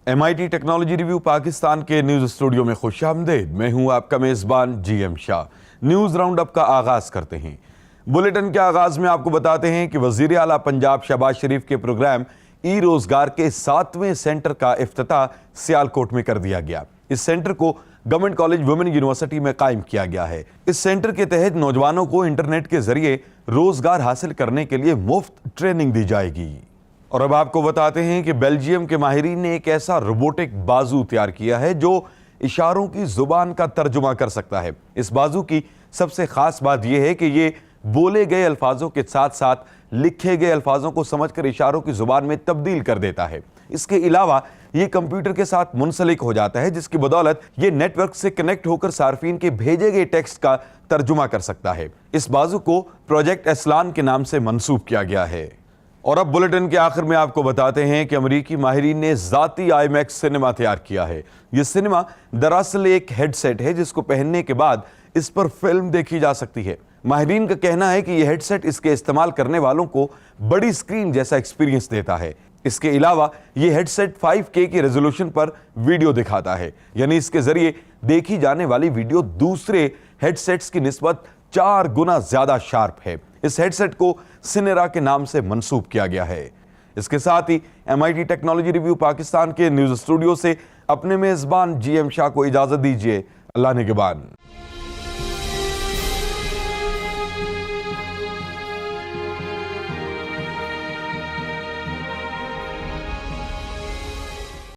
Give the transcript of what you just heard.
MIT technology review Pakistan के news studio में खुशामदीद। मैं हूं आपका मेजबान GM Shah. News round up का आगाज करते हैं। बुलेटिन के आगाज में आपको बताते हैं कि वजीर आला पंजाब शहबाज शरीफ के प्रोग्राम ई रोजगार के 7वें सेंटर का इफ्तिताह सियालकोट में कर दिया गया। इस सेंटर को गवर्नमेंट कॉलेज वुमेन यूनिवर्सिटी में कायम किया गया है। इस सेंटर के तहत नौजवानों को इंटरनेट के जरिए रोजगार हासिल करने के लिए मुफ्त ट्रेनिंग दी जाएगी। और अब आपको बताते हैं कि बेल्जियम के माहिरीन ने एक ऐसा रोबोटिक बाजू तैयार किया है जो इशारों की जुबान का तर्जुमा कर सकता है। इस बाजू की सबसे खास बात यह है कि ये बोले गए अल्फाजों के साथ साथ लिखे गए अल्फाजों को समझकर इशारों की जुबान में तब्दील कर देता है। इसके अलावा ये कंप्यूटर के साथ मुंसलिक हो जाता है, जिसकी बदौलत ये नेटवर्क से कनेक्ट होकर सार्फिन के भेजे गए टेक्स्ट का तर्जुमा कर सकता है। इस बाजू को प्रोजेक्ट एस्लान के नाम से मंसूब किया गया है। और अब बुलेटिन के आखिर में आपको बताते हैं कि अमेरिकी माहिरीन ने ज़ाती IMAX सिनेमा तैयार किया है। यह सिनेमा दरअसल एक हेडसेट है जिसको पहनने के बाद इस पर फिल्म देखी जा सकती है। माहिरीन का कहना है कि यह हेडसेट इसके इस्तेमाल करने वालों को बड़ी स्क्रीन जैसा एक्सपीरियंस देता है। इसके अलावा यह हेडसेट 5K की रेजोल्यूशन पर वीडियो दिखाता है, यानी इसके जरिए देखी जाने वाली वीडियो दूसरे हेडसेट्स की निस्बत 4 गुना ज्यादा शार्प है। इस हेडसेट को सिनेरा के नाम से मंसूब किया गया है। इसके साथ ही MIT टेक्नोलॉजी रिव्यू पाकिस्तान के न्यूज स्टूडियो से अपने मेजबान GM शाह को इजाजत दीजिए। अल्लाह निगहबान।